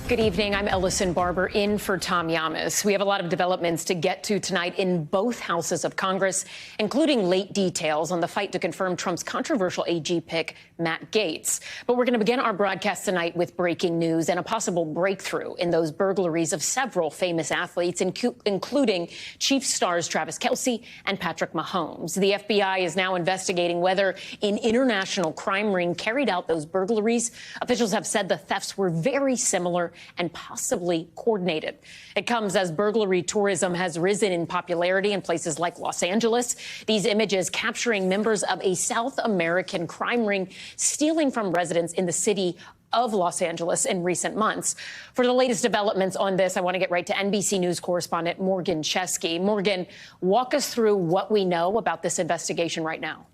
Good evening. I'm Ellison Barber in for Tom Llamas. We have a lot of developments to get to tonight in both houses of Congress, including late details on the fight to confirm Trump's controversial AG pick, Matt Gaetz. But we're going to begin our broadcast tonight with breaking news and a possible breakthrough in those burglaries of several famous athletes, including Chiefs stars Travis Kelce and Patrick Mahomes. The FBI is now investigating whether an international crime ring carried out those burglaries. Officials have said the thefts were very similar and possibly coordinated. It comes as burglary tourism has risen in popularity in places like Los Angeles. These images capturing members of a South American crime ring stealing from residents in the city of Los Angeles in recent months. For the latest developments on this, I want to get right to NBC News correspondent Morgan Chesky. Morgan, walk us through what we know about this investigation right now.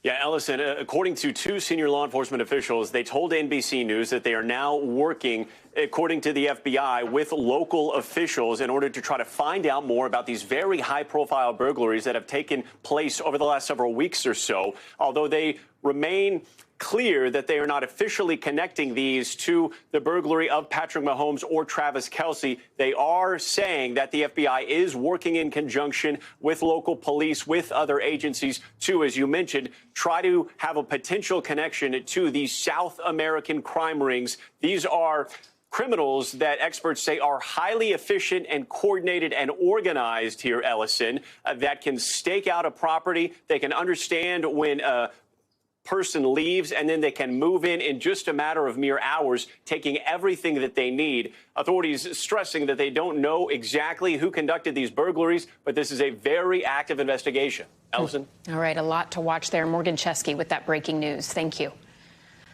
Yeah, Ellison, according to two senior law enforcement officials, they told NBC News that they are now working, according to the FBI, with local officials in order to try to find out more about these very high-profile burglaries that have taken place over the last several weeks or so, although they remain clear that they are not officially connecting these to the burglary of Patrick Mahomes or Travis Kelce. They are saying that the FBI is working in conjunction with local police, with other agencies, to, as you mentioned, try to have a potential connection to these South American crime rings. These are criminals that experts say are highly efficient and coordinated and organized here, Ellison, that can stake out a property. They can understand when person leaves, and then they can move in just a matter of mere hours, taking everything that they need. Authorities stressing that they don't know exactly who conducted these burglaries, but this is a very active investigation. Ellison? All right, a lot to watch there. Morgan Chesky with that breaking news. Thank you.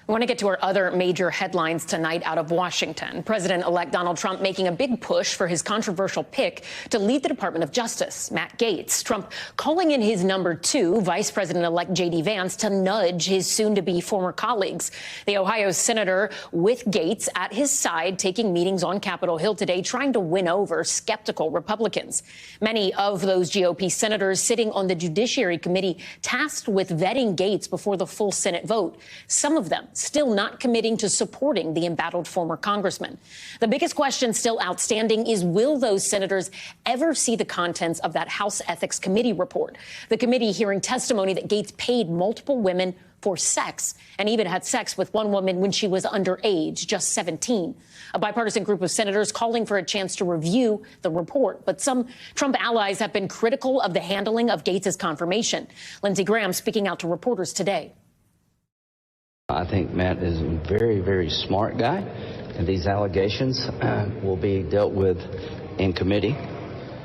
I want to get to our other major headlines tonight out of Washington. President-elect Donald Trump making a big push for his controversial pick to lead the Department of Justice, Matt Gaetz. Trump calling in his number two, Vice President-elect J.D. Vance, to nudge his soon-to-be former colleagues. The Ohio senator with Gaetz at his side taking meetings on Capitol Hill today, trying to win over skeptical Republicans. Many of those GOP senators sitting on the Judiciary Committee tasked with vetting Gaetz before the full Senate vote. Some of them still not committing to supporting the embattled former congressman. The biggest question still outstanding is, will those senators ever see the contents of that House Ethics Committee report? The committee hearing testimony that Gaetz paid multiple women for sex and even had sex with one woman when she was underage, just 17. A bipartisan group of senators calling for a chance to review the report. But some Trump allies have been critical of the handling of Gaetz's confirmation. Lindsey Graham speaking out to reporters today. I think Matt is a very, very smart guy, and these allegations will be dealt with in committee,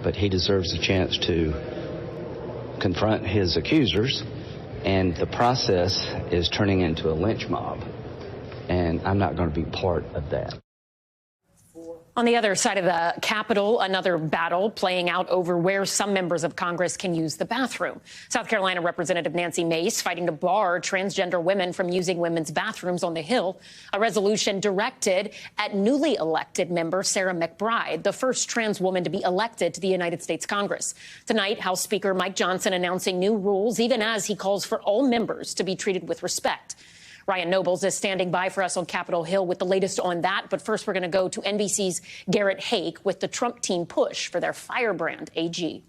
but he deserves a chance to confront his accusers, and the process is turning into a lynch mob, and I'm not going to be part of that. On the other side of the Capitol, another battle playing out over where some members of Congress can use the bathroom. South Carolina Representative Nancy Mace fighting to bar transgender women from using women's bathrooms on the Hill. A resolution directed at newly elected member Sarah McBride, the first trans woman to be elected to the United States Congress. Tonight, House Speaker Mike Johnson announcing new rules, even as he calls for all members to be treated with respect. Ryan Nobles is standing by for us on Capitol Hill with the latest on that. But first, we're going to go to NBC's Garrett Haake with the Trump team push for their firebrand AG.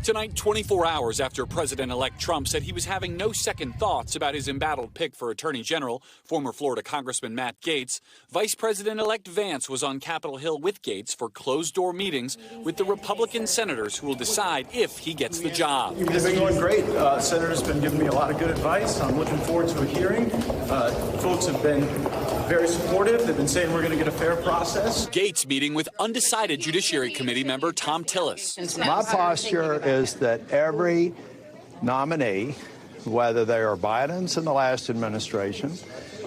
Tonight, 24 hours after President-elect Trump said he was having no second thoughts about his embattled pick for Attorney General, former Florida Congressman Matt Gaetz, Vice President-elect Vance was on Capitol Hill with Gaetz for closed-door meetings with the Republican senators who will decide if he gets the job. It's been going great. Senators have been giving me a lot of good advice. I'm looking forward to a hearing. Folks have been very supportive. They've been saying we're going to get a fair process. Gaetz meeting with undecided Judiciary Committee member Tom Llamas. My posture is that every nominee, whether they are Biden's in the last administration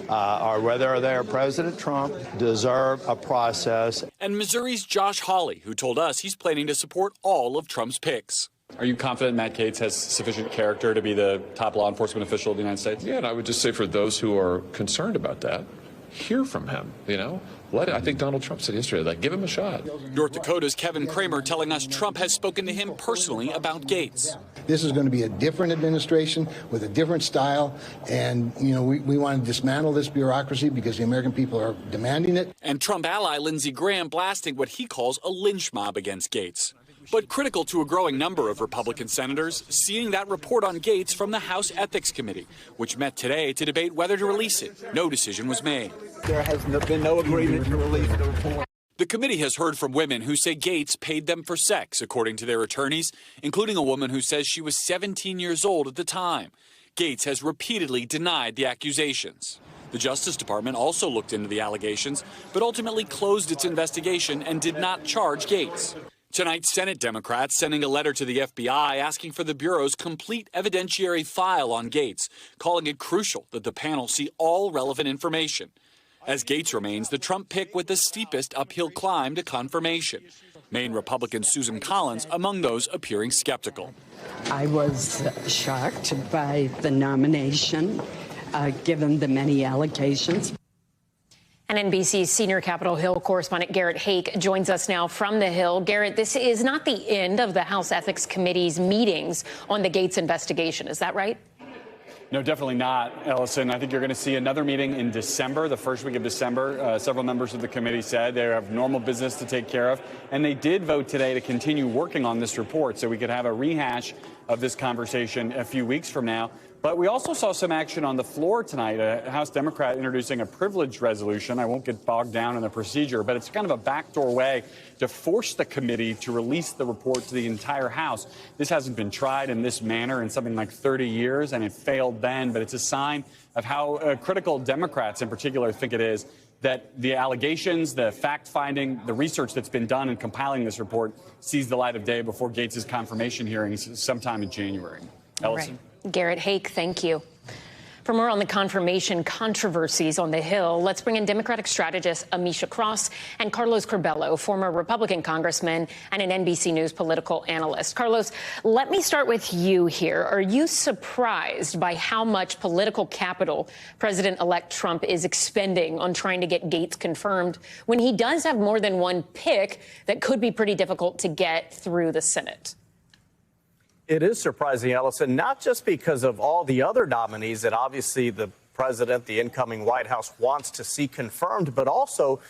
or whether they are President Trump, deserve a process. And Missouri's Josh Hawley, who told us he's planning to support all of Trump's picks. Are you confident Matt Gaetz has sufficient character to be the top law enforcement official of the United States? Yeah, and I would just say for those who are concerned about that, hear from him, I think Donald Trump said yesterday, give him a shot. North Dakota's Kevin Kramer telling us Trump has spoken to him personally about Gaetz. This is going to be a different administration with a different style, and we want to dismantle this bureaucracy because the American people are demanding it. And Trump ally Lindsey Graham blasting what he calls a lynch mob against Gaetz. But critical to a growing number of Republican senators seeing that report on Gaetz from the House Ethics Committee, which met today to debate whether to release it. No decision was made. There has been no agreement to release the report. The committee has heard from women who say Gaetz paid them for sex, according to their attorneys, including a woman who says she was 17 years old at the time. Gaetz has repeatedly denied the accusations. The Justice Department also looked into the allegations, but ultimately closed its investigation and did not charge Gaetz. Tonight, Senate Democrats sending a letter to the FBI asking for the Bureau's complete evidentiary file on Gaetz, calling it crucial that the panel see all relevant information. As Gaetz remains the Trump pick with the steepest uphill climb to confirmation. Maine Republican Susan Collins among those appearing skeptical. I was shocked by the nomination, given the many allegations. And NBC's senior Capitol Hill correspondent Garrett Haake joins us now from the Hill. Garrett, this is not the end of the House Ethics Committee's meetings on the Gaetz investigation. Is that right? No, definitely not, Ellison. I think you're going to see another meeting in December, the first week of December. Several members of the committee said they have normal business to take care of. And they did vote today to continue working on this report so we could have a rehash of this conversation a few weeks from now. But we also saw some action on the floor tonight, a House Democrat introducing a privilege resolution. I won't get bogged down in the procedure, but it's kind of a backdoor way to force the committee to release the report to the entire House. This hasn't been tried in this manner in something like 30 years, and it failed then, but it's a sign of how critical Democrats in particular think it is that the allegations, the fact-finding, the research that's been done in compiling this report sees the light of day before Gaetz's confirmation hearings sometime in January. Ellison. Right. Garrett Haake, thank you. For more on the confirmation controversies on the Hill, let's bring in Democratic strategist Amisha Cross and Carlos Curbelo, former Republican congressman and an NBC News political analyst. Carlos, let me start with you here. Are you surprised by how much political capital President-elect Trump is expending on trying to get Gaetz confirmed when he does have more than one pick that could be pretty difficult to get through the Senate? It is surprising, Ellison, not just because of all the other nominees that obviously the president, the incoming White House, wants to see confirmed, but also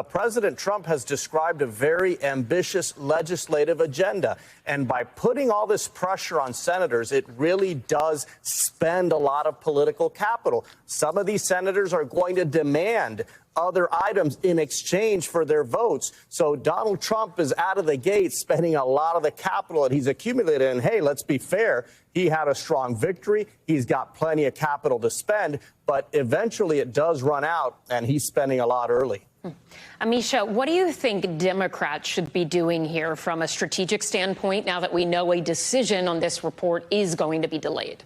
President Trump has described a very ambitious legislative agenda. And by putting all this pressure on senators, it really does spend a lot of political capital. Some of these senators are going to demand other items in exchange for their votes. So Donald Trump is out of the gate spending a lot of the capital that he's accumulated. And hey, let's be fair, he had a strong victory. He's got plenty of capital to spend, but eventually it does run out and he's spending a lot early. Amisha, what do you think Democrats should be doing here from a strategic standpoint now that we know a decision on this report is going to be delayed?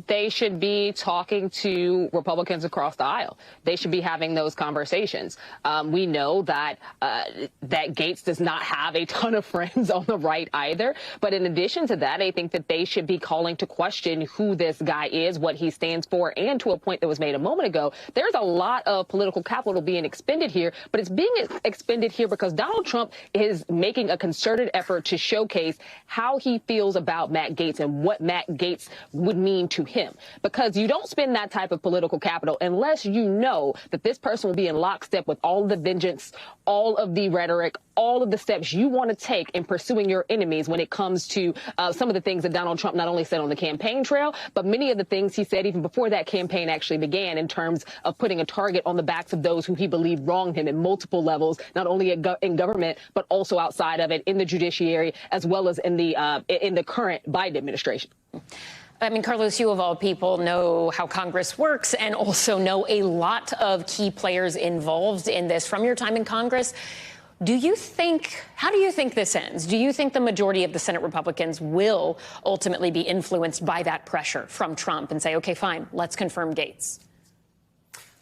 They should be talking to Republicans across the aisle. They should be having those conversations. We know that that Gaetz does not have a ton of friends on the right either. But in addition to that, I think that they should be calling to question who this guy is, what he stands for, and to a point that was made a moment ago, there's a lot of political capital being expended here, but it's being expended here because Donald Trump is making a concerted effort to showcase how he feels about Matt Gaetz and what Matt Gaetz would mean to him, because you don't spend that type of political capital unless you know that this person will be in lockstep with all of the vengeance, all of the rhetoric, all of the steps you want to take in pursuing your enemies when it comes to some of the things that Donald Trump not only said on the campaign trail, but many of the things he said even before that campaign actually began in terms of putting a target on the backs of those who he believed wronged him in multiple levels, not only in government, but also outside of it, in the judiciary, as well as in the current Biden administration. I mean, Carlos, you of all people know how Congress works and also know a lot of key players involved in this from your time in Congress. How do you think this ends? Do you think the majority of the Senate Republicans will ultimately be influenced by that pressure from Trump and say, OK, fine, let's confirm Gaetz?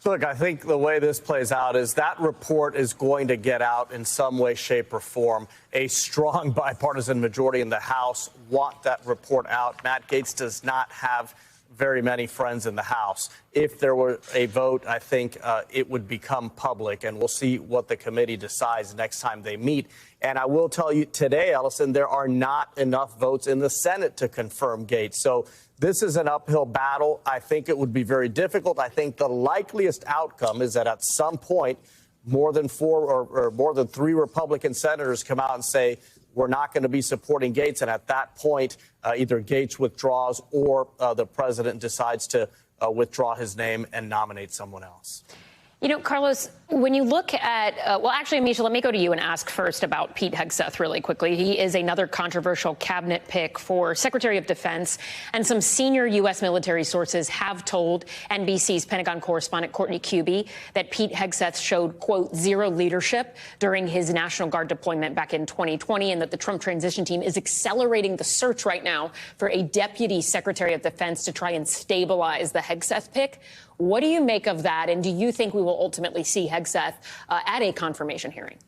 Look, I think the way this plays out is that report is going to get out in some way, shape or form. A strong bipartisan majority in the House want that report out. Matt Gaetz does not have very many friends in the House. If there were a vote, I think it would become public, and we'll see what the committee decides next time they meet. And I will tell you today, Ellison, there are not enough votes in the Senate to confirm Gaetz. So this is an uphill battle. I think it would be very difficult. I think the likeliest outcome is that at some point, more than 4 or more than 3 Republican senators come out and say, we're not going to be supporting Gaetz. And at that point, either Gaetz withdraws or the president decides to withdraw his name and nominate someone else. You know, Carlos, when you look at, well, actually, Amisha, let me go to you and ask first about Pete Hegseth really quickly. He is another controversial cabinet pick for Secretary of Defense, and some senior U.S. military sources have told NBC's Pentagon correspondent Courtney Kyiv that Pete Hegseth showed, quote, zero leadership during his National Guard deployment back in 2020, and that the Trump transition team is accelerating the search right now for a deputy Secretary of Defense to try and stabilize the Hegseth pick. What do you make of that? And do you think we will ultimately see Hegseth at a confirmation hearing?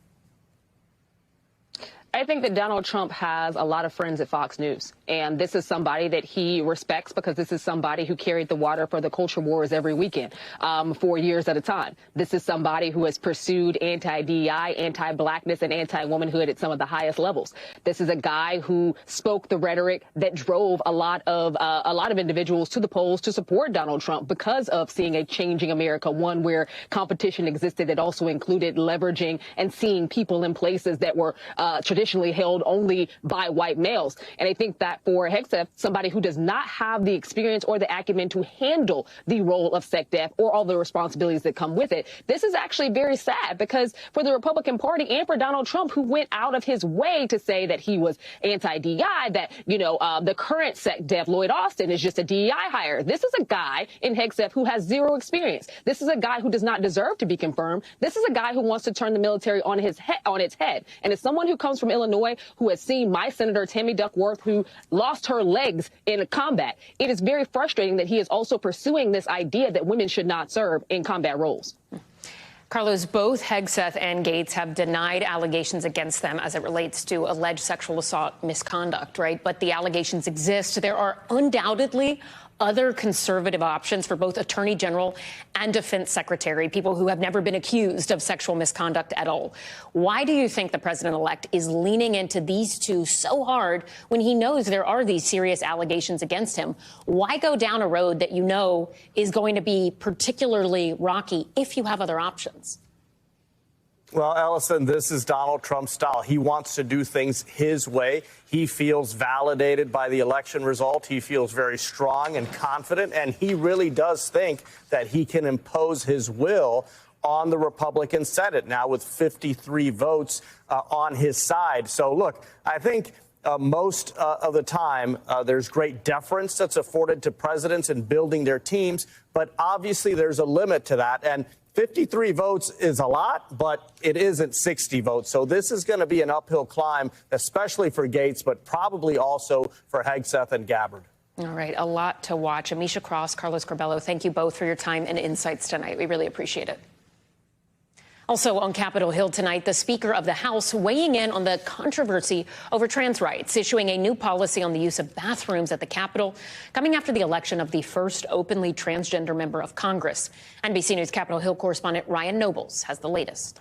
I think that Donald Trump has a lot of friends at Fox News, and this is somebody that he respects because this is somebody who carried the water for the culture wars every weekend for years at a time. This is somebody who has pursued anti-DEI, anti-blackness, and anti-womanhood at some of the highest levels. This is a guy who spoke the rhetoric that drove a lot of individuals to the polls to support Donald Trump because of seeing a changing America, one where competition existed that also included leveraging and seeing people in places that were traditionally held only by white males. And I think that for Hegseth, somebody who does not have the experience or the acumen to handle the role of SecDef or all the responsibilities that come with it, this is actually very sad because for the Republican Party and for Donald Trump, who went out of his way to say that he was anti-DEI, that, you know, the current SecDef, Lloyd Austin, is just a DEI hire. This is a guy in Hegseth who has zero experience. This is a guy who does not deserve to be confirmed. This is a guy who wants to turn the military on its head. And as someone who comes from Illinois, who has seen my Senator Tammy Duckworth, who lost her legs in combat, it is very frustrating that he is also pursuing this idea that women should not serve in combat roles. Carlos, both Hegseth and Gaetz have denied allegations against them as it relates to alleged sexual assault misconduct, right? But the allegations exist. There are undoubtedly other conservative options for both Attorney General and Defense Secretary, people who have never been accused of sexual misconduct at all. Why do you think the president-elect is leaning into these two so hard when he knows there are these serious allegations against him? Why go down a road that you know is going to be particularly rocky if you have other options? Well, Ellison, this is Donald Trump's style. He wants to do things his way. He feels validated by the election result. He feels very strong and confident, and he really does think that he can impose his will on the Republican Senate now with 53 votes on his side. So, look, I think most of the time there's great deference that's afforded to presidents in building their teams, but obviously there's a limit to that. And 53 votes is a lot, but it isn't 60 votes. So this is going to be an uphill climb, especially for Gaetz, but probably also for Hegseth and Gabbard. All right, a lot to watch. Amisha Cross, Carlos Curbelo, thank you both for your time and insights tonight. We really appreciate it. Also on Capitol Hill tonight, the Speaker of the House weighing in on the controversy over trans rights, issuing a new policy on the use of bathrooms at the Capitol, coming after the election of the first openly transgender member of Congress. NBC News Capitol Hill correspondent Ryan Nobles has the latest.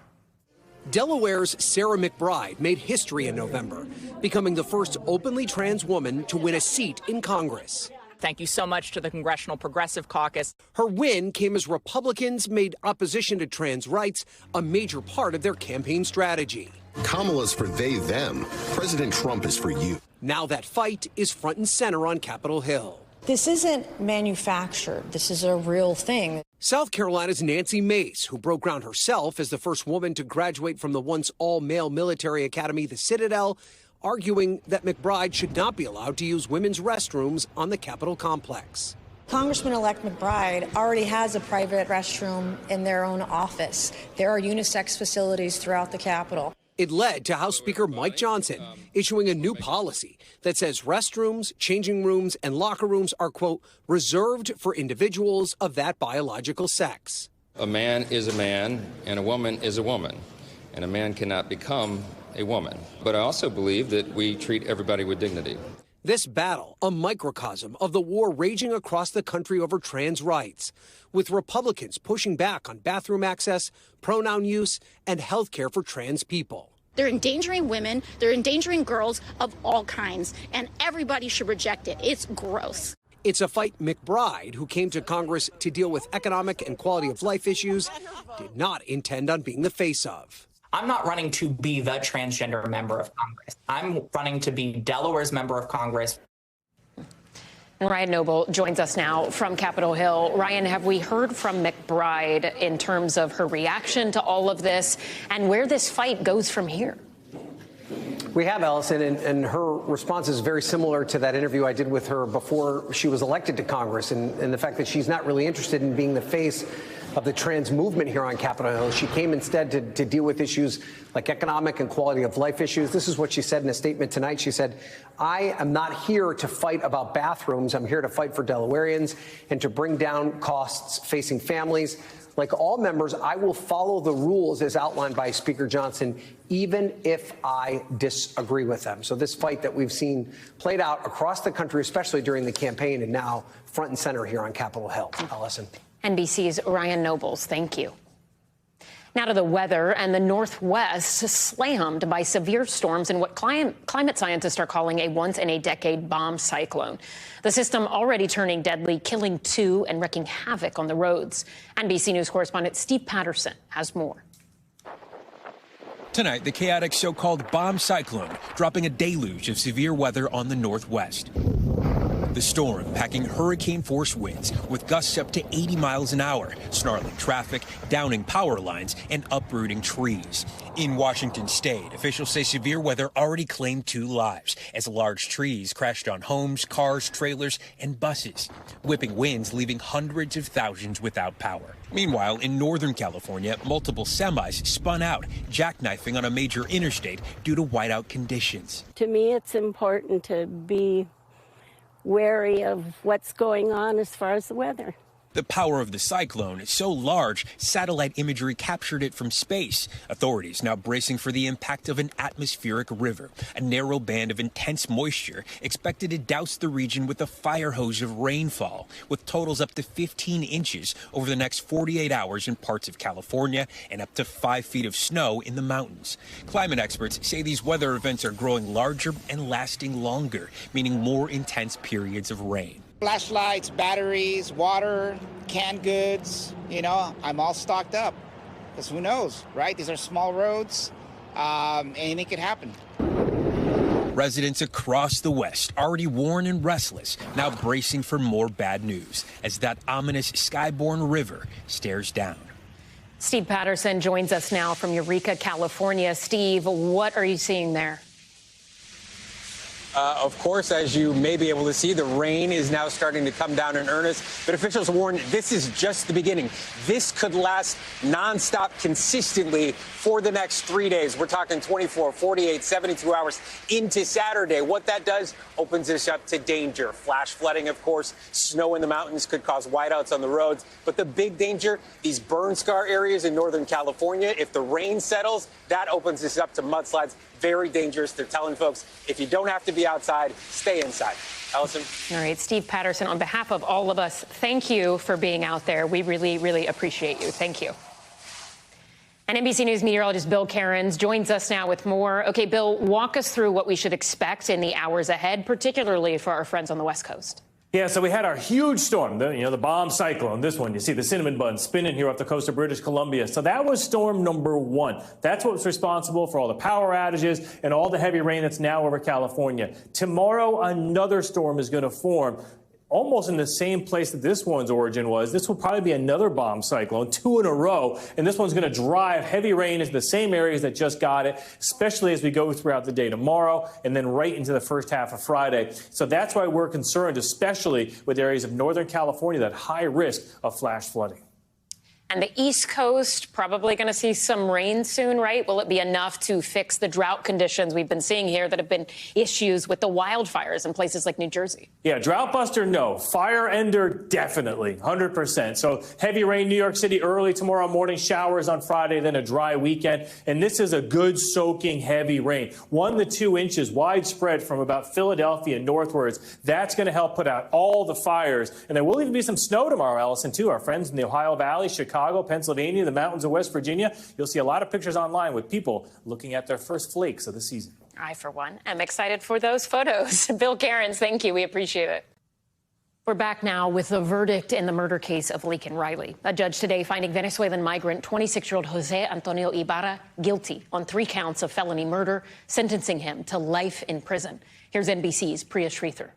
Delaware's Sarah McBride made history in November, becoming the first openly trans woman to win a seat in Congress. Thank you so much to the Congressional Progressive Caucus. Her win came as Republicans made opposition to trans rights a major part of their campaign strategy. Kamala's for they, them. President Trump is for you. Now that fight is front and center on Capitol Hill. This isn't manufactured. This is a real thing. South Carolina's Nancy Mace, who broke ground herself as the first woman to graduate from the once all-male military academy, the Citadel, arguing that McBride should not be allowed to use women's restrooms on the Capitol complex. Congressman-elect McBride already has a private restroom in their own office. There are unisex facilities throughout the Capitol. It led to House Speaker Mike Johnson issuing a new policy that says restrooms, changing rooms, and locker rooms are, quote, reserved for individuals of that biological sex. A man is a man and a woman is a woman, and a man cannot become a woman. But I also believe that we treat everybody with dignity. This battle, a microcosm of the war raging across the country over trans rights, with Republicans pushing back on bathroom access, pronoun use, and health care for trans people. They're endangering women, they're endangering girls of all kinds, and everybody should reject it. It's gross. It's a fight McBride, who came to Congress to deal with economic and quality of life issues, did not intend on being the face of. I'm not running to be the transgender member of Congress. I'm running to be Delaware's member of Congress. Ryan Noble joins us now from Capitol Hill. Ryan, have we heard from McBride in terms of her reaction to all of this and where this fight goes from here? We have, Allison, and her response is very similar to that interview I did with her before she was elected to Congress, and the fact that she's not really interested in being the face of the trans movement here on Capitol Hill. She came instead to deal with issues like economic and quality of life issues. This is what she said in a statement tonight. She said, "I am not here to fight about bathrooms. I'm here to fight for Delawareans and to bring down costs facing families. Like all members, I will follow the rules as outlined by Speaker Johnson, even if I disagree with them." So this fight that we've seen played out across the country, especially during the campaign, and now front and center here on Capitol Hill. Allison. NBC's Ryan Nobles, thank you. Now to the weather, and the Northwest slammed by severe storms in what climate scientists are calling a once-in-a-decade bomb cyclone. The system already turning deadly, killing 2 and wreaking havoc on the roads. NBC News correspondent Steve Patterson has more. Tonight, the chaotic so-called bomb cyclone dropping a deluge of severe weather on the Northwest. The storm packing hurricane-force winds with gusts up to 80 miles an hour, snarling traffic, downing power lines, and uprooting trees. In Washington state, officials say severe weather already claimed 2 lives as large trees crashed on homes, cars, trailers, and buses. Whipping winds leaving hundreds of thousands without power. Meanwhile, in Northern California, multiple semis spun out, jackknifing on a major interstate due to whiteout conditions. To me, it's important to be wary of what's going on as far as the weather. The power of the cyclone is so large, satellite imagery captured it from space. Authorities now bracing for the impact of an atmospheric river, a narrow band of intense moisture expected to douse the region with a fire hose of rainfall, with totals up to 15 inches over the next 48 hours in parts of California and up to 5 feet of snow in the mountains. Climate experts say these weather events are growing larger and lasting longer, meaning more intense periods of rain. Flashlights, batteries, water, canned goods, I'm all stocked up. Because who knows, right? These are small roads. Anything could happen. Residents across the West, already worn and restless, now bracing for more bad news as that ominous skyborne river stares down. Steve Patterson joins us now from Eureka, California. Steve, what are you seeing there? Of course, as you may be able to see, the rain is now starting to come down in earnest. But officials warn this is just the beginning. This could last nonstop consistently for the next 3 days. We're talking 24, 48, 72 hours into Saturday. What that does opens us up to danger. Flash flooding, of course. Snow in the mountains could cause whiteouts on the roads. But the big danger, these burn scar areas in Northern California, if the rain settles, that opens us up to mudslides. Very dangerous. They're telling folks, if you don't have to be outside, stay inside. Allison. All right, Steve Patterson, on behalf of all of us, thank you for being out there. We really, really appreciate you. Thank you. And NBC News meteorologist Bill Cairns joins us now with more. Okay, Bill, walk us through what we should expect in the hours ahead, particularly for our friends on the West Coast. Yeah, so we had our huge storm, the bomb cyclone. This one, you see the cinnamon bun spinning here off the coast of British Columbia. So that was storm number 1. That's what was responsible for all the power outages and all the heavy rain that's now over California. Tomorrow, another storm is going to form, almost in the same place that this one's origin was. This will probably be another bomb cyclone, 2 in a row. And this one's going to drive heavy rain into the same areas that just got it, especially as we go throughout the day tomorrow and then right into the first half of Friday. So that's why we're concerned, especially with areas of Northern California, that high risk of flash flooding. And the East Coast, probably going to see some rain soon, right? Will it be enough to fix the drought conditions we've been seeing here that have been issues with the wildfires in places like New Jersey? Yeah, drought buster, no. Fire ender, definitely, 100%. So heavy rain, New York City early tomorrow morning, showers on Friday, then a dry weekend. And this is a good soaking heavy rain. 1 to 2 inches widespread from about Philadelphia northwards. That's going to help put out all the fires. And there will even be some snow tomorrow, Allison, too. Our friends in the Ohio Valley, Chicago, Pennsylvania, the mountains of West Virginia. You'll see a lot of pictures online with people looking at their first flakes of the season. I, for one, am excited for those photos. Bill Cairns, thank you. We appreciate it. We're back now with the verdict in the murder case of Laken Riley. A judge today finding Venezuelan migrant 26-year-old Jose Antonio Ibarra guilty on 3 counts of felony murder, sentencing him to life in prison. Here's NBC's Priya Sridhar.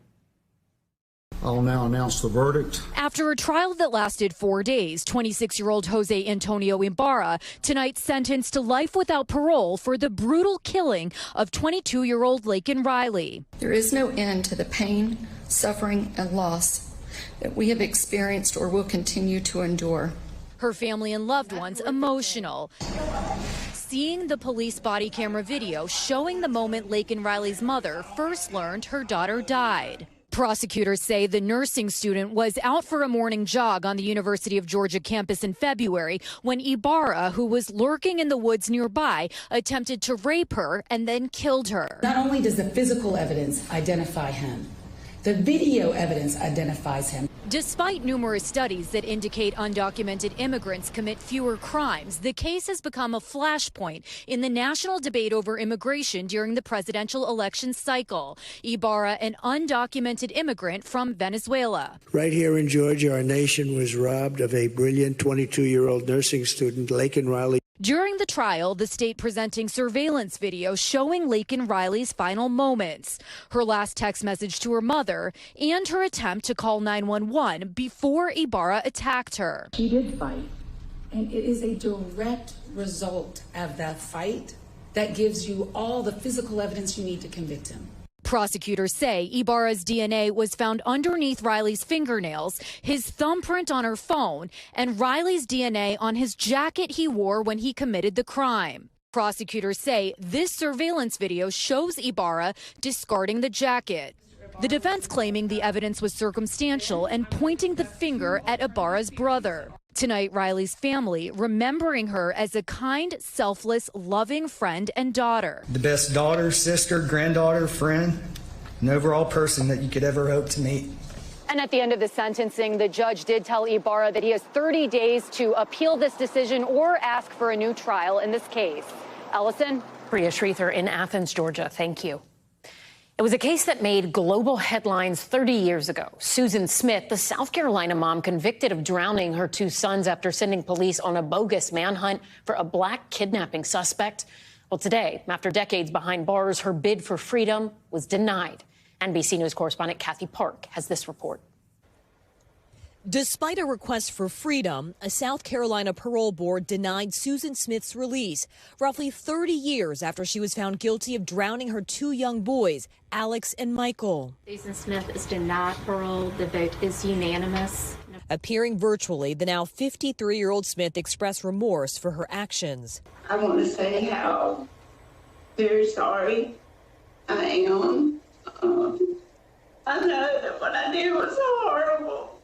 I'll now announce the verdict. After a trial that lasted 4 days, 26-year-old Jose Antonio Ibarra tonight sentenced to life without parole for the brutal killing of 22-year-old Laken Riley. There is no end to the pain, suffering, and loss that we have experienced or will continue to endure. Her family and loved ones emotional, seeing the police body camera video showing the moment Laken Riley's mother first learned her daughter died. Prosecutors say the nursing student was out for a morning jog on the University of Georgia campus in February when Ibarra, who was lurking in the woods nearby, attempted to rape her and then killed her. Not only does the physical evidence identify him, the video evidence identifies him. Despite numerous studies that indicate undocumented immigrants commit fewer crimes, the case has become a flashpoint in the national debate over immigration during the presidential election cycle. Ibarra, an undocumented immigrant from Venezuela. Right here in Georgia, our nation was robbed of a brilliant 22-year-old nursing student, Laken Riley. During the trial, the state presenting surveillance video showing Laken Riley's final moments, her last text message to her mother, and her attempt to call 911 before Ibarra attacked her. He did fight, and it is a direct result of that fight that gives you all the physical evidence you need to convict him. Prosecutors say Ibarra's DNA was found underneath Riley's fingernails, his thumbprint on her phone, and Riley's DNA on his jacket he wore when he committed the crime. Prosecutors say this surveillance video shows Ibarra discarding the jacket. The defense claiming the evidence was circumstantial and pointing the finger at Ibarra's brother. Tonight, Riley's family remembering her as a kind, selfless, loving friend and daughter. The best daughter, sister, granddaughter, friend, and overall person that you could ever hope to meet. And at the end of the sentencing, the judge did tell Ibarra that he has 30 days to appeal this decision or ask for a new trial in this case. Ellison? Priya Sridhar in Athens, Georgia. Thank you. It was a case that made global headlines 30 years ago. Susan Smith, the South Carolina mom convicted of drowning her 2 sons after sending police on a bogus manhunt for a black kidnapping suspect. Well, today, after decades behind bars, her bid for freedom was denied. NBC News correspondent Kathy Park has this report. Despite a request for freedom, a South Carolina parole board denied Susan Smith's release roughly 30 years after she was found guilty of drowning her 2 young boys, Alex and Michael. Susan Smith is denied parole. The vote is unanimous. Appearing virtually, the now 53-year-old Smith expressed remorse for her actions. I want to say how very sorry I am. I know that what I did was horrible.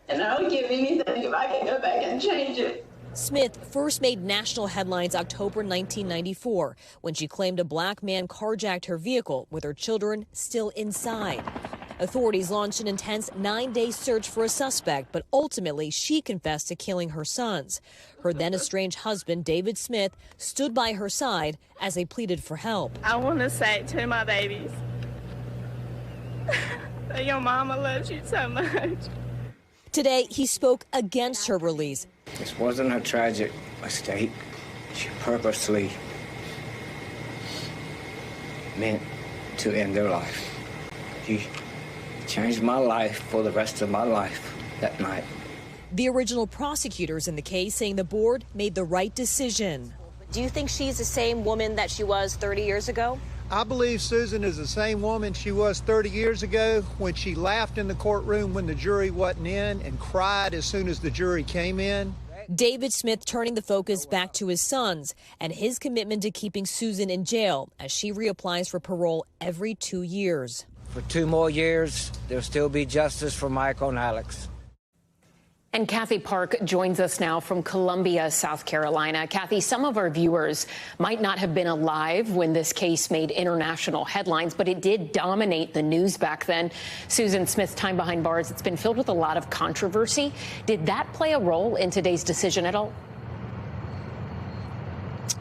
And I would give anything if I could go back and change it. Smith first made national headlines October 1994 when she claimed a black man carjacked her vehicle with her children still inside. Authorities launched an intense 9-day search for a suspect, but ultimately she confessed to killing her sons. Her then estranged husband, David Smith, stood by her side as they pleaded for help. I want to say to my babies that your mama loves you so much. Today, he spoke against her release. This wasn't a tragic mistake. She purposely meant to end their life. She changed my life for the rest of my life that night. The original prosecutors in the case saying the board made the right decision. Do you think she's the same woman that she was 30 years ago? I believe Susan is the same woman she was 30 years ago when she laughed in the courtroom when the jury wasn't in and cried as soon as the jury came in. David Smith turning the focus back to his sons and his commitment to keeping Susan in jail as she reapplies for parole every 2 years. For 2 more years, there'll still be justice for Michael and Alex. And Kathy Park joins us now from Columbia, South Carolina. Kathy, some of our viewers might not have been alive when this case made international headlines, but it did dominate the news back then. Susan Smith's time behind bars, it's been filled with a lot of controversy. Did that play a role in today's decision at all?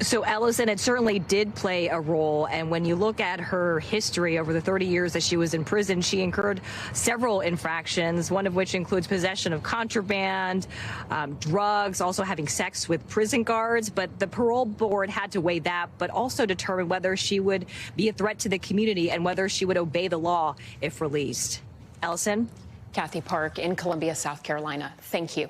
So, Ellison, it certainly did play a role. And when you look at her history over the 30 years that she was in prison, she incurred several infractions, one of which includes possession of contraband, drugs, also having sex with prison guards. But the parole board had to weigh that, but also determine whether she would be a threat to the community and whether she would obey the law if released. Ellison? Kathy Park in Columbia, South Carolina. Thank you.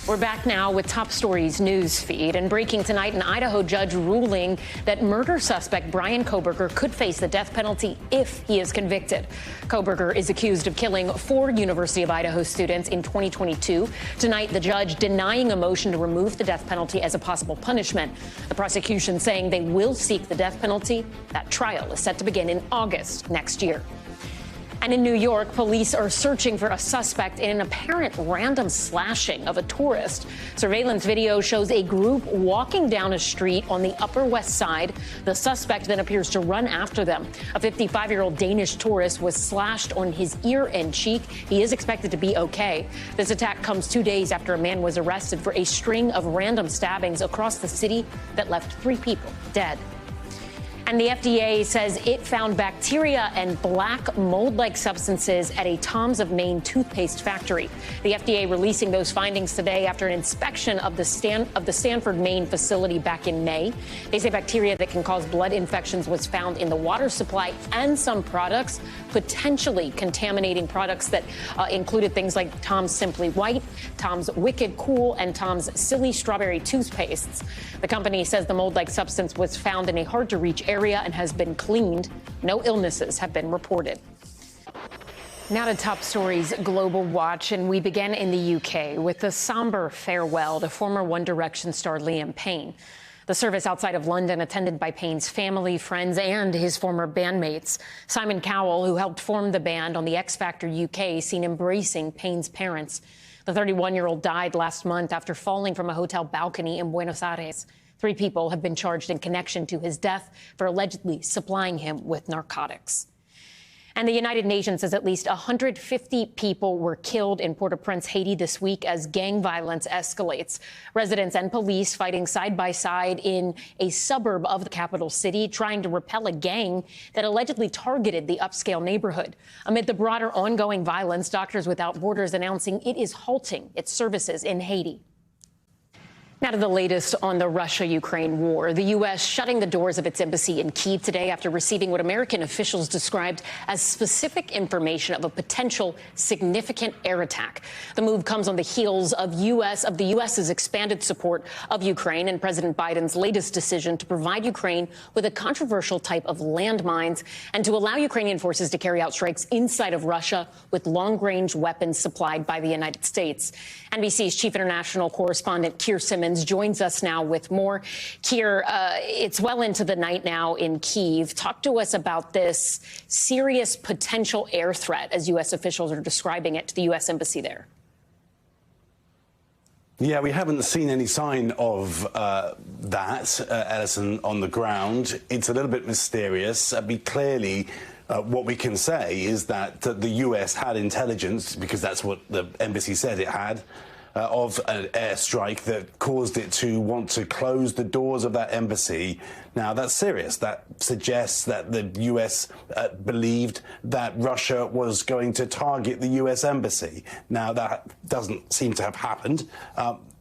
We're back now with Top Stories news feed. And breaking tonight, an Idaho judge ruling that murder suspect Bryan Kohberger could face the death penalty if he is convicted. Kohberger is accused of killing 4 University of Idaho students in 2022. Tonight, the judge denying a motion to remove the death penalty as a possible punishment. The prosecution saying they will seek the death penalty. That trial is set to begin in August next year. And in New York, police are searching for a suspect in an apparent random slashing of a tourist. Surveillance video shows a group walking down a street on the Upper West Side. The suspect then appears to run after them. A 55-year-old Danish tourist was slashed on his ear and cheek. He is expected to be okay. This attack comes 2 days after a man was arrested for a string of random stabbings across the city that left 3 people dead. And the FDA says it found bacteria and black mold-like substances at a Tom's of Maine toothpaste factory. The FDA releasing those findings today after an inspection of the Stanford, Maine facility back in May. They say bacteria that can cause blood infections was found in the water supply and some products, potentially contaminating products that included things like Tom's Simply White, Tom's Wicked Cool, and Tom's Silly Strawberry toothpastes. The company says the mold-like substance was found in a hard-to-reach area and has been cleaned. No illnesses have been reported. Now to Top Stories Global Watch, and we begin in the UK with the somber farewell to former One Direction star Liam Payne. The service outside of London attended by Payne's family, friends, and his former bandmates. Simon Cowell, who helped form the band on the X Factor UK, seen embracing Payne's parents. The 31-year-old died last month after falling from a hotel balcony in Buenos Aires. 3 people have been charged in connection to his death for allegedly supplying him with narcotics. And the United Nations says at least 150 people were killed in Port-au-Prince, Haiti this week as gang violence escalates. Residents and police fighting side by side in a suburb of the capital city, trying to repel a gang that allegedly targeted the upscale neighborhood. Amid the broader ongoing violence, Doctors Without Borders announcing it is halting its services in Haiti. Now to the latest on the Russia-Ukraine war. The U.S. shutting the doors of its embassy in Kyiv today after receiving what American officials described as specific information of a potential significant air attack. The move comes on the heels of the U.S.'s expanded support of Ukraine and President Biden's latest decision to provide Ukraine with a controversial type of landmines and to allow Ukrainian forces to carry out strikes inside of Russia with long-range weapons supplied by the United States. NBC's chief international correspondent Keir Simmons joins us now with more. Keir, it's well into the night now in Kyiv. Talk to us about this serious potential air threat, as U.S. officials are describing it, to the U.S. embassy there. Yeah, we haven't seen any sign of that, Ellison, on the ground. It's a little bit mysterious. Clearly, what we can say is that the U.S. had intelligence, because that's what the embassy said it had, of an airstrike that caused it to want to close the doors of that embassy. Now, that's serious. That suggests that the U.S. Believed that Russia was going to target the U.S. embassy. Now, that doesn't seem to have happened.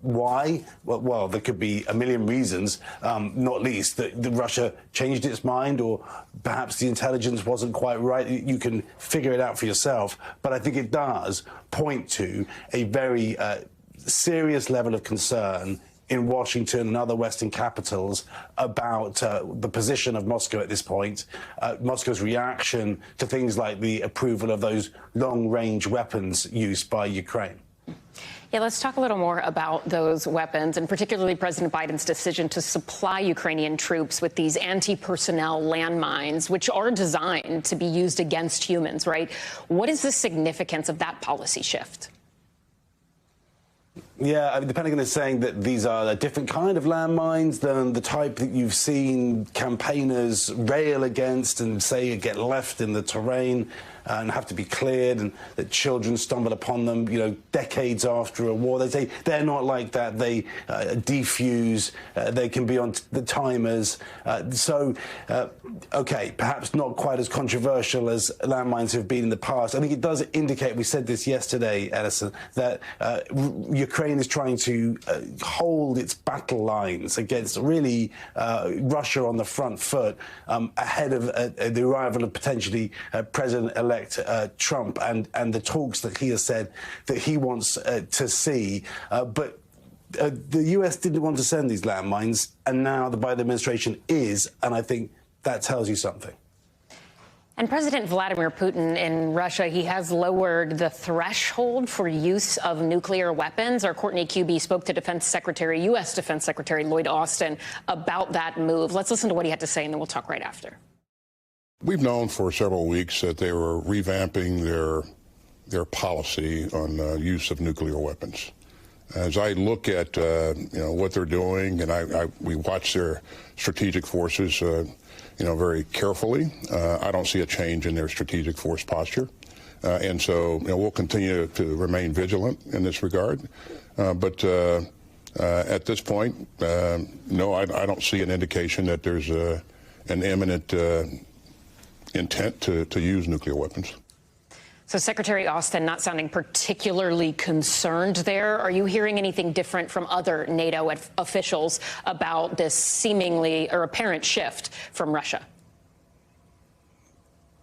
Why? Well, there could be a million reasons, not least that Russia changed its mind, or perhaps the intelligence wasn't quite right. You can figure it out for yourself. But I think it does point to a very serious level of concern in Washington and other Western capitals about the position of Moscow at this point, Moscow's reaction to things like the approval of those long-range weapons used by Ukraine. Yeah, let's talk a little more about those weapons, and particularly President Biden's decision to supply Ukrainian troops with these anti-personnel landmines, which are designed to be used against humans, right? What is the significance of that policy shift? Yeah, I mean, the Pentagon is saying that these are a different kind of landmines than the type that you've seen campaigners rail against and say get left in the terrain and have to be cleared, and that children stumble upon them, you know, decades after a war. They say they're not like that. They defuse. They can be on the timers. Okay, perhaps not quite as controversial as landmines have been in the past. I think it does indicate, we said this yesterday, Edison, that Ukraine is trying to hold its battle lines against really Russia on the front foot ahead of the arrival of potentially President-elect Trump and the talks that he has said that he wants to see. But the U.S. didn't want to send these landmines, and now the Biden administration is, and I think that tells you something. And President Vladimir Putin in Russia, he has lowered the threshold for use of nuclear weapons. Our Courtney Kube spoke to U.S. Defense Secretary Lloyd Austin about that move. Let's listen to what he had to say, and then we'll talk right after. We've known for several weeks that they were revamping their policy on use of nuclear weapons. As I look at what they're doing, and we watch their strategic forces very carefully, I don't see a change in their strategic force posture. And so we'll continue to remain vigilant in this regard. But at this point, no, I don't see an indication that there's an imminent intent to use nuclear weapons. So Secretary Austin not sounding particularly concerned there. Are you hearing anything different from other NATO officials about this seemingly or apparent shift from Russia?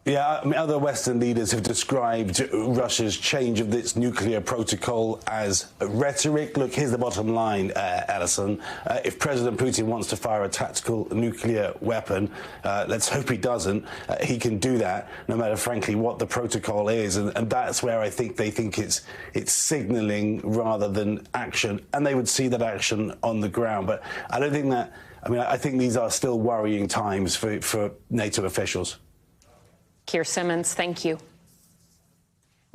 Yeah, I mean, other Western leaders have described Russia's change of its nuclear protocol as rhetoric. Look, here's the bottom line, Alison. If President Putin wants to fire a tactical nuclear weapon, let's hope he doesn't. He can do that, no matter, frankly, what the protocol is. And that's where I think they think it's signaling rather than action. And they would see that action on the ground. But I don't think that, I mean, I think these are still worrying times for NATO officials. Keir Simmons, thank you.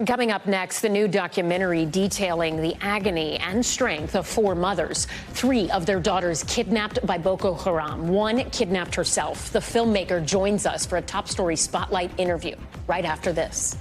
Coming up next, the new documentary detailing the agony and strength of 4 mothers. 3 of their daughters kidnapped by Boko Haram. 1 kidnapped herself. The filmmaker joins us for a top story spotlight interview right after this.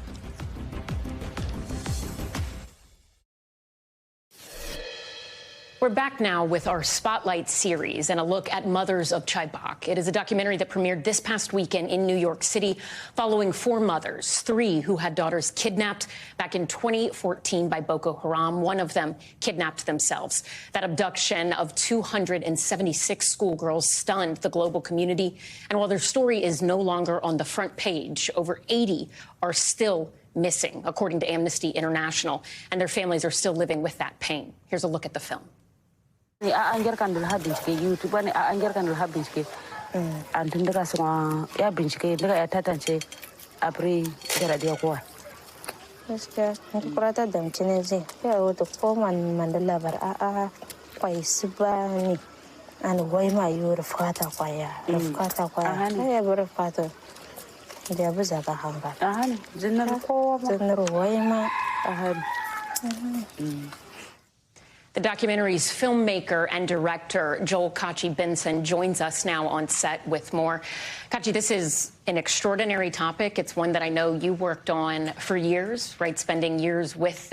We're back now with our Spotlight series and a look at Mothers of Chibok. It is a documentary that premiered this past weekend in New York City, following 4 mothers, 3 who had daughters kidnapped back in 2014 by Boko Haram. 1 of them kidnapped themselves. That abduction of 276 schoolgirls stunned the global community. And while their story is no longer on the front page, over 80 are still missing, according to Amnesty International, and their families are still living with that pain. Here's a look at the film. The documentary's filmmaker and director, Joel Kachi Benson, joins us now on set with more. Kachi, this is an extraordinary topic. It's one that I know you worked on for years, right? Spending years with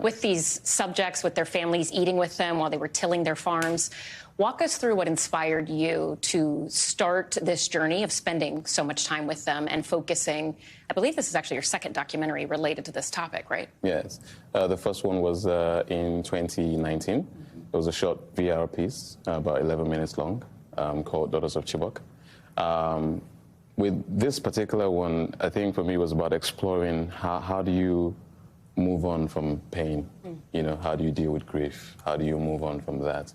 with these subjects, with their families, eating with them while they were tilling their farms. Walk us through what inspired you to start this journey of spending so much time with them and focusing. I believe this is actually your second documentary related to this topic, right? Yes. The first one was in 2019. It was a short VR piece, about 11 minutes long, called Daughters of Chibok. With this particular one, I think for me it was about exploring how do you move on from pain? You know, how do you deal with grief? How do you move on from that?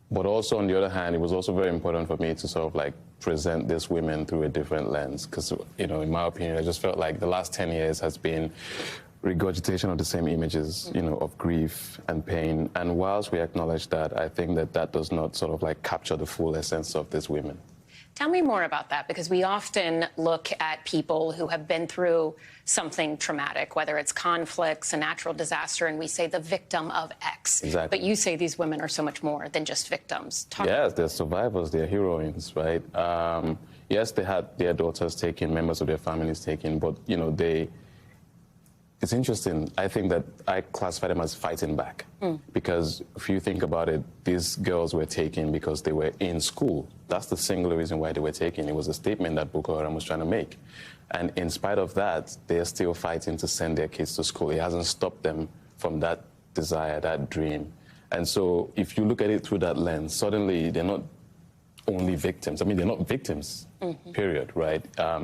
But also, on the other hand, it was also very important for me to sort of like present these women through a different lens. Because, you know, in my opinion, I just felt like the last 10 years has been regurgitation of the same images, you know, of grief and pain. And whilst we acknowledge that, I think that that does not sort of like capture the full essence of these women. Tell me more about that, because we often look at people who have been through something traumatic, whether it's conflicts, a natural disaster, and we say the victim of X. Exactly. But you say these women are so much more than just victims. Yes, they're survivors, they're heroines, right? Yes, they had their daughters taken, members of their families taken, but, you know, it's interesting. I think that I classify them as fighting back. Because if you think about it, these girls were taken because they were in school. That's the singular reason why they were taken. It was a statement that Boko Haram was trying to make. And in spite of that, they're still fighting to send their kids to school. It hasn't stopped them from that desire, that dream. And so if you look at it through that lens, suddenly they're not only victims. I mean, they're not victims, period, right?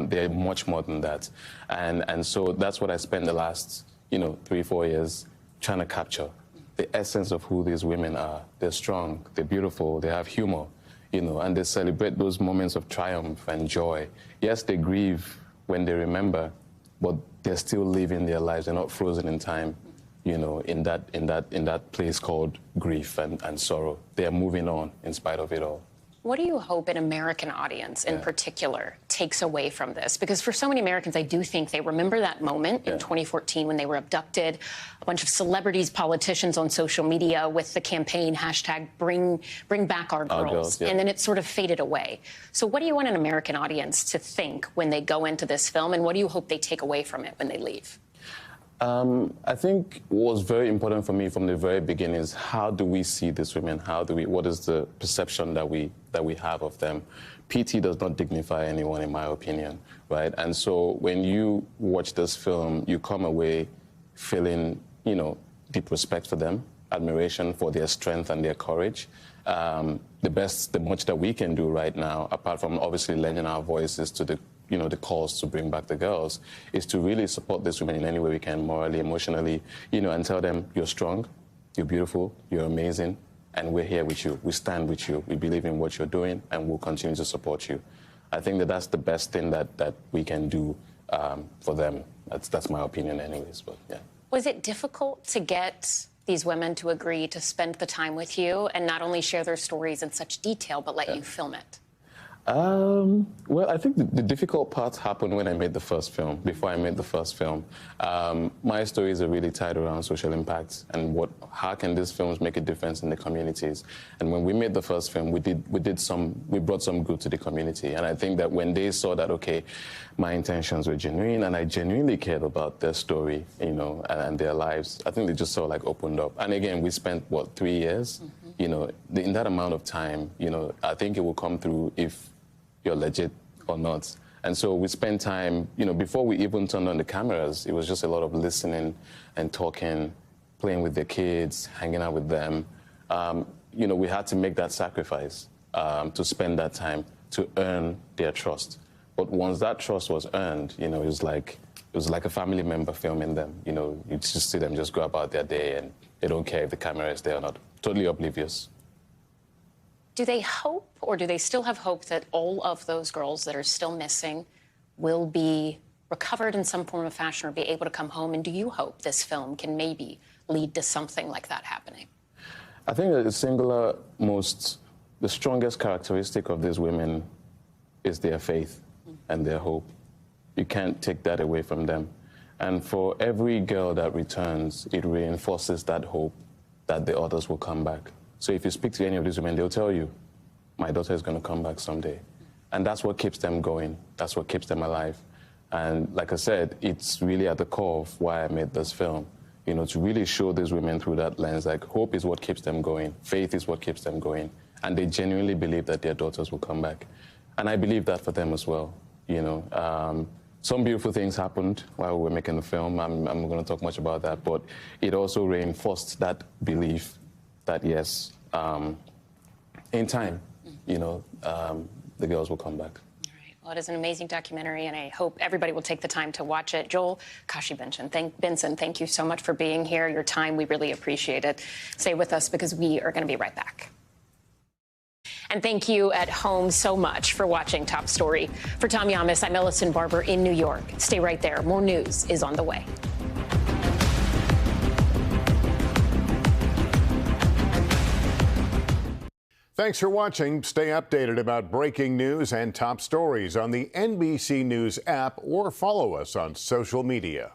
They're much more than that. And so that's what I spent the last, you know, 3-4 years trying to capture. The essence of who these women are. They're strong, they're beautiful, they have humor, you know, and they celebrate those moments of triumph and joy. Yes, they grieve when they remember, but they're still living their lives. They're not frozen in time, you know, in that place called grief and sorrow. They are moving on in spite of it all. What do you hope an American audience in particular takes away from this? Because for so many Americans, I do think they remember that moment in 2014 when they were abducted. A bunch of celebrities, politicians on social media with the campaign hashtag bring back our girls. And then it sort of faded away. So what do you want an American audience to think when they go into this film? And what do you hope they take away from it when they leave? I think what was very important for me from the very beginning is how do we see these women? What is the perception that we have of them? PT does not dignify anyone, in my opinion, right? And so when you watch this film, you come away feeling, you know, deep respect for them, admiration for their strength and their courage. The much that we can do right now, apart from obviously lending our voices to the calls to bring back the girls, is to really support these women in any way we can, morally, emotionally, you know, and tell them you're strong, you're beautiful, you're amazing, and we're here with you. We stand with you. We believe in what you're doing, and we'll continue to support you. I think that that's the best thing that we can do for them. That's my opinion anyways, but yeah. Was it difficult to get these women to agree to spend the time with you and not only share their stories in such detail, but let you film it? Well, I think the difficult part happened when I made the first film, before I made the first film. My stories are really tied around social impact and how can these films make a difference in the communities. And when we made the first film, we brought some good to the community. And I think that when they saw that, okay, my intentions were genuine and I genuinely cared about their story, you know, and their lives, I think they just sort of like opened up. And again, we spent, 3 years? You know, in that amount of time, you know, I think it will come through if you're legit or not. And so we spent time, you know, before we even turned on the cameras, it was just a lot of listening and talking, playing with the kids, hanging out with them. You know, we had to make that sacrifice to spend that time to earn their trust. But once that trust was earned, you know, it was like a family member filming them. You know, you just see them just go about their day and they don't care if the camera is there or not. Totally oblivious. Do they hope, or do they still have hope that all of those girls that are still missing will be recovered in some form of fashion or be able to come home? And do you hope this film can maybe lead to something like that happening? I think that the strongest characteristic of these women is their faith and their hope. You can't take that away from them. And for every girl that returns, it reinforces that hope that the others will come back. So if you speak to any of these women, they'll tell you, my daughter is going to come back someday. And that's what keeps them going. That's what keeps them alive. And like I said, it's really at the core of why I made this film, you know, to really show these women through that lens, like hope is what keeps them going. Faith is what keeps them going. And they genuinely believe that their daughters will come back. And I believe that for them as well, you know. Some beautiful things happened while we were making the film. I'm not going to talk much about that, but it also reinforced that belief that yes, in time, you know, the girls will come back. All right. Well, it is an amazing documentary, and I hope everybody will take the time to watch it. Joel Benson, thank you so much for being here. Your time, we really appreciate it. Stay with us because we are going to be right back. And thank you at home so much for watching Top Story. For Tom Llamas, I'm Ellison Barber in New York. Stay right there. More news is on the way. Thanks for watching. Stay updated about breaking news and top stories on the NBC News app or follow us on social media.